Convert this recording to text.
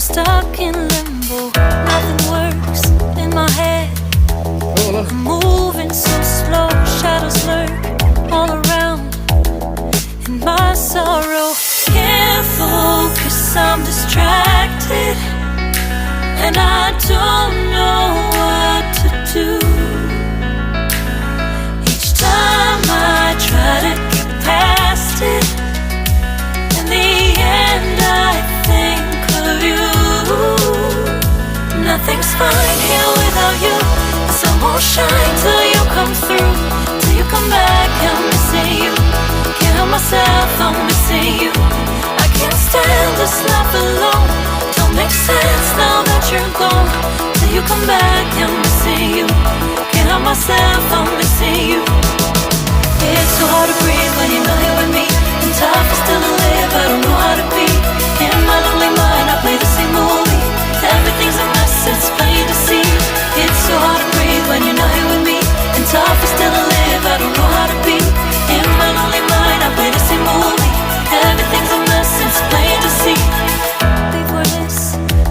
stuck in limbo. Nothing works in my head. I'm moving so slow. Shadows lurk all around in my sorrow. Can't focus, I'm distracted, and I don't know what to do. Each time I try to get past it, in the end I think of you. Nothing's fine here without you. The sun won't shine till you come through. Till you come back, I'm missing you. Can't help myself, I'm missing you. I can't stand this life alone. Don't make sense now that you're gone. Till you come back, I'm missing you. Can't help myself, I'm missing you. It's so hard to breathe when you're not here with me, and tough is still to live. I don't know